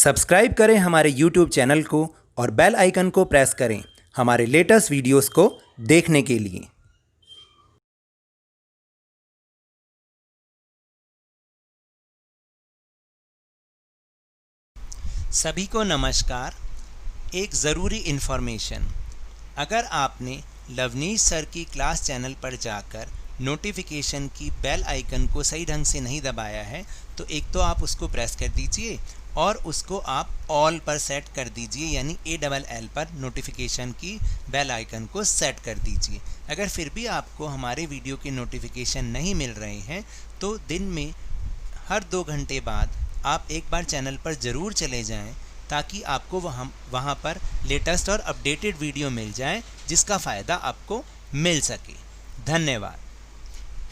Subscribe करें हमारे YouTube channel को और बेल आइकन को प्रेस करें हमारे लेटेस्ट वीडियोस को देखने के लिए। सभी को नमस्कार। एक ज़रूरी इन्फॉर्मेशन, अगर आपने लवनीश सर की क्लास चैनल पर जाकर नोटिफिकेशन की बेल आइकन को सही ढंग से नहीं दबाया है तो एक तो आप उसको प्रेस कर दीजिए और उसको आप ऑल पर सेट कर दीजिए, यानी ALL पर नोटिफिकेशन की बेल आइकन को सेट कर दीजिए। अगर फिर भी आपको हमारे वीडियो के नोटिफिकेशन नहीं मिल रहे हैं तो दिन में हर 2 घंटे बाद आप एक बार चैनल पर ज़रूर चले जाएं ताकि आपको वहाँ पर लेटेस्ट और अपडेटेड वीडियो मिल जाए जिसका फ़ायदा आपको मिल सके। धन्यवाद।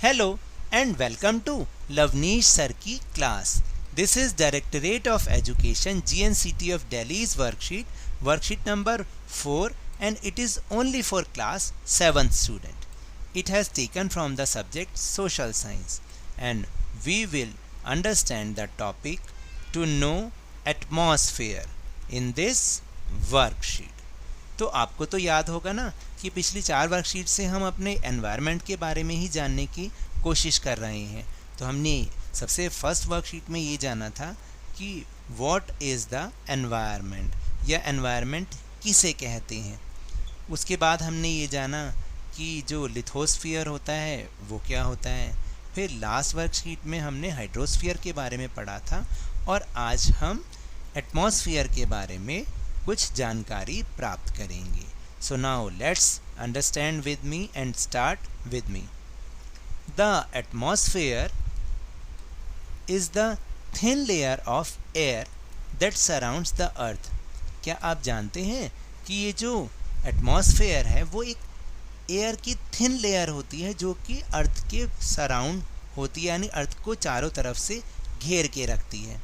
Hello and welcome to Lavneesh sir की class. This is Directorate of Education GNCT of Delhi's worksheet number 4, and it is only for class 7th student. It has taken from the subject social science, and we will understand the topic to know atmosphere in this worksheet. तो आपको तो याद होगा ना कि पिछली 4 worksheet से हम अपने एनवायरनमेंट के बारे में ही जानने की कोशिश कर रहे हैं। तो हमने सबसे फर्स्ट वर्कशीट में ये जाना था कि व्हाट इज़ द एनवायरनमेंट या एनवायरनमेंट किसे कहते हैं। उसके बाद हमने ये जाना कि जो लिथोस्फीयर होता है वो क्या होता है। फिर लास्ट वर्कशीट में हमने हाइड्रोस्फीयर के बारे में पढ़ा था और आज हम एटमॉस्फेयर के बारे में कुछ जानकारी प्राप्त करेंगे। So now let's understand with me and start with me. The atmosphere is the thin layer of air that surrounds the earth। क्या आप जानते हैं कि ये जो एटमॉस्फेयर है वो एक एयर की थिन लेयर होती है जो कि अर्थ के सराउंड होती है, यानी अर्थ को चारों तरफ से घेर के रखती है।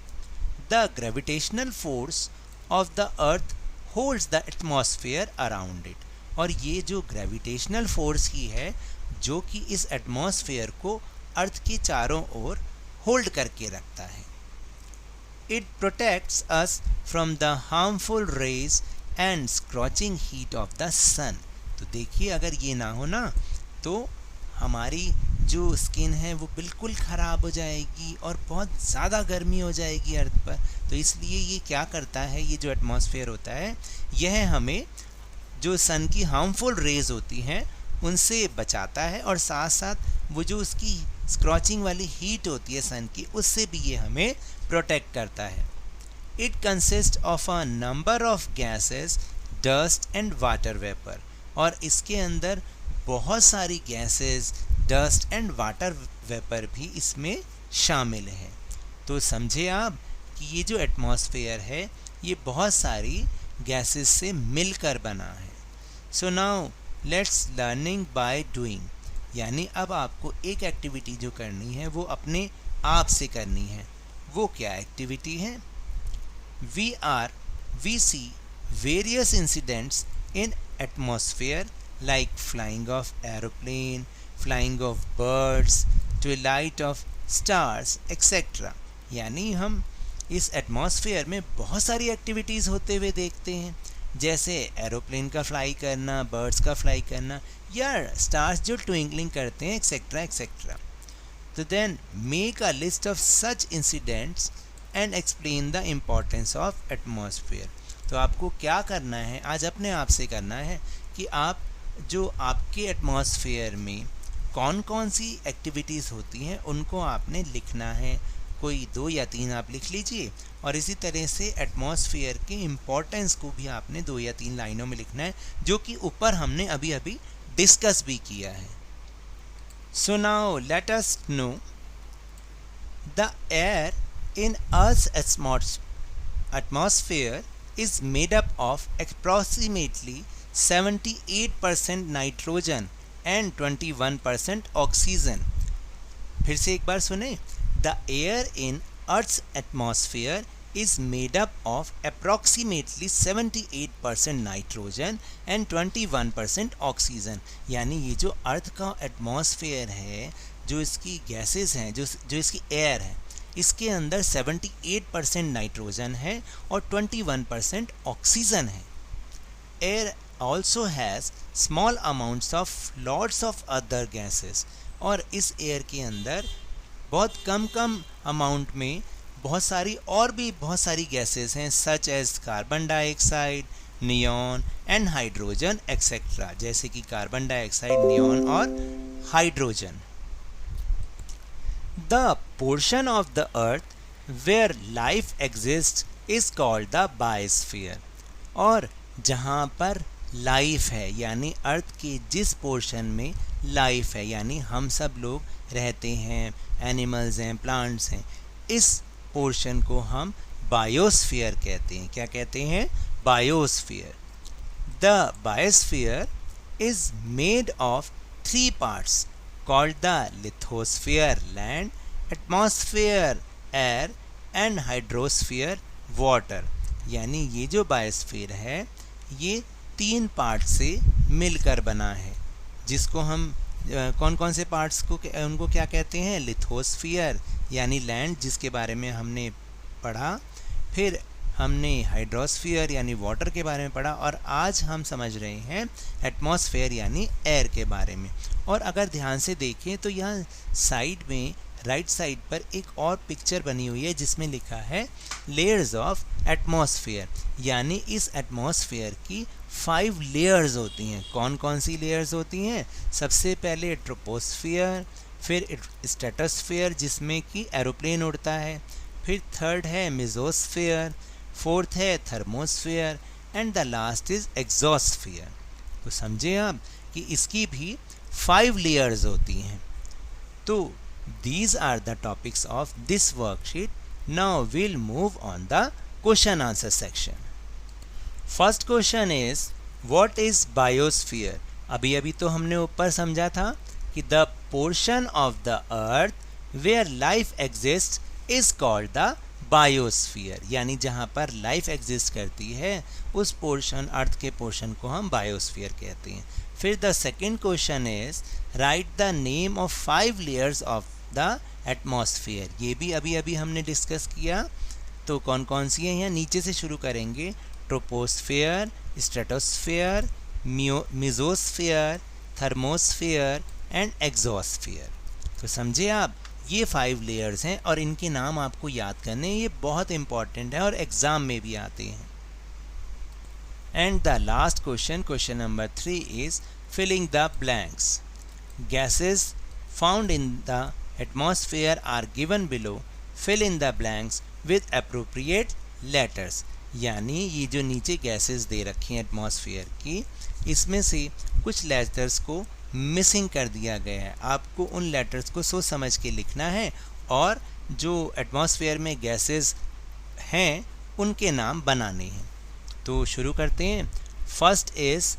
The gravitational force of the earth holds the atmosphere around it. और ये जो ग्रेविटेशनल फोर्स ही है जो कि इस एटमॉस्फेयर को अर्थ के चारों ओर होल्ड करके रखता है। It protects us from the harmful rays and scorching heat of the sun. तो देखिए, अगर ये ना हो ना तो हमारी जो स्किन है वो बिल्कुल ख़राब हो जाएगी और बहुत ज़्यादा गर्मी हो जाएगी अर्थ पर। तो इसलिए ये क्या करता है, ये जो एटमॉस्फेयर होता है यह हमें जो सन की हार्मफुल रेज होती हैं उनसे बचाता है और साथ साथ वो जो उसकी स्क्रॉचिंग वाली हीट होती है सन की उससे भी ये हमें प्रोटेक्ट करता है। It consist of a number of gases, dust and water vapour. और इसके अंदर बहुत सारी gases, dust and water vapour भी इसमें शामिल हैं। तो समझे आप कि ये जो एटमॉस्फेयर है ये बहुत सारी गैसेस से मिलकर बना है। So now let's learning by doing, यानी अब आपको एक एक्टिविटी जो करनी है वो अपने आप से करनी है। वो क्या एक्टिविटी है? We see various incidents in atmosphere like flying of aeroplane, flying of birds, twilight of stars etcetera. यानी हम इस एटमॉस्फेयर में बहुत सारी एक्टिविटीज़ होते हुए देखते हैं, जैसे एरोप्लेन का फ्लाई करना, बर्ड्स का फ्लाई करना या स्टार्स जो ट्विंकलिंग करते हैं एक्सेट्रा एक्सेट्रा। तो then make a list of such incidents and explain the importance of atmosphere. तो आपको क्या करना है, आज अपने आप से करना है कि आप जो आपके एटमॉस्फेयर में कौन कौन सी एक्टिविटीज़ होती हैं उनको आपने लिखना है। कोई 2 या 3 आप लिख लीजिए और इसी तरह से एटमॉस्फेयर के इम्पोर्टेंस को भी आपने 2 या 3 लाइनों में लिखना है जो कि ऊपर हमने अभी अभी डिस्कस भी किया है। So now let us know the air in earth's atmosphere is made up of approximately 78% nitrogen and 21% oxygen. फिर से एक बार सुने। The air in Earth's atmosphere is made up of approximately 78% nitrogen and 21% oxygen। यानी ये जो अर्थ का atmosphere है, जो इसकी गैसेस हैं, जो इसकी एयर है, इसके अंदर 78% नाइट्रोजन है और 21% ऑक्सीजन है। Air also has small amounts of lots of other gases, और इस एयर के अंदर बहुत कम अमाउंट में बहुत सारी गैसेस हैं, such as carbon dioxide, neon and hydrogen etcetera, जैसे कि कार्बन डाइऑक्साइड, नियॉन और hydrogen. The portion of the earth where life exist is called the biosphere, और जहाँ पर लाइफ है यानी अर्थ के जिस पोर्शन में लाइफ है यानी हम सब लोग रहते हैं, एनिमल्स हैं, प्लांट्स हैं, इस पोर्शन को हम बायोस्फीयर कहते हैं। क्या कहते हैं? Biosphere. The biosphere is made of 3 parts called the lithosphere land, atmosphere air and hydrosphere water। यानी ये जो बायोस्फीयर है ये 3 पार्ट से मिलकर बना है, जिसको हम कौन कौन से पार्ट्स को उनको क्या कहते हैं? लिथोस्फीयर यानी लैंड, जिसके बारे में हमने पढ़ा, फिर हमने हाइड्रोस्फीयर यानी वाटर के बारे में पढ़ा, और आज हम समझ रहे हैं एटमॉस्फेयर यानी एयर के बारे में। और अगर ध्यान से देखें तो यहाँ साइड में राइट साइड पर एक और पिक्चर बनी हुई है जिसमें लिखा है लेयर्स ऑफ एटमॉस्फेयर, यानी इस एटमॉस्फेयर की 5 लेयर्स होती हैं। कौन कौन सी लेयर्स होती हैं? सबसे पहले ट्रोपोस्फियर, फिर स्ट्रेटोस्फियर जिसमें कि एरोप्लेन उड़ता है, फिर थर्ड है मेसोस्फियर, फोर्थ है thermosphere and the last is exosphere. तो समझे आप कि इसकी भी 5 लेयर्स होती हैं। तो these are the topics of this worksheet. Now we'll move on the question answer section. First question is what is biosphere? अभी तो हमने ऊपर समझा था कि the portion of the earth where life exists is called the biosphere, यानी जहाँ पर लाइफ एग्जिस्ट करती है उस पोर्शन, अर्थ के पोर्शन को हम बायोस्फीयर कहते हैं। फिर the second question is right the name of 5 layers of the atmosphere. ये भी अभी हमने डिस्कस किया। तो कौन कौन सी हैं? यहाँ नीचे से शुरू करेंगे। Troposphere, stratosphere, mesosphere, thermosphere and exosphere. तो समझे आप, ये 5 लेयर्स हैं और इनके नाम आपको याद करने, ये बहुत इंपॉर्टेंट है और एग्ज़ाम में भी आते हैं। And the last question, question number 3 is filling the blanks. Gases found in the atmosphere are given below, fill in the blanks with appropriate letters. यानी ये जो नीचे गैसेस दे रखी हैं एटमॉस्फेयर की, इसमें से कुछ लेटर्स को मिसिंग कर दिया गया है। आपको उन लेटर्स को सोच समझ के लिखना है और जो एटमॉस्फेयर में गैसेस हैं उनके नाम बनाने हैं। तो शुरू करते हैं। First is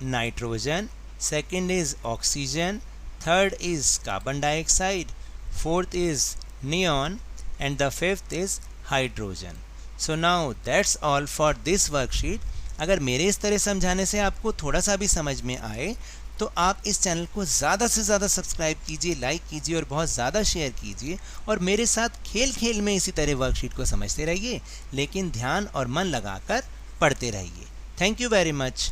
nitrogen, second is oxygen, third is carbon dioxide, fourth is neon and the fifth is hydrogen. So now that's all for this worksheet. अगर मेरे इस तरह समझाने से आपको थोड़ा सा भी समझ में आए तो आप इस चैनल को ज़्यादा से ज़्यादा सब्सक्राइब कीजिए, लाइक कीजिए और बहुत ज़्यादा शेयर कीजिए, और मेरे साथ खेल खेल में इसी तरह वर्कशीट को समझते रहिए, लेकिन ध्यान और मन लगाकर पढ़ते रहिए। Thank you very much.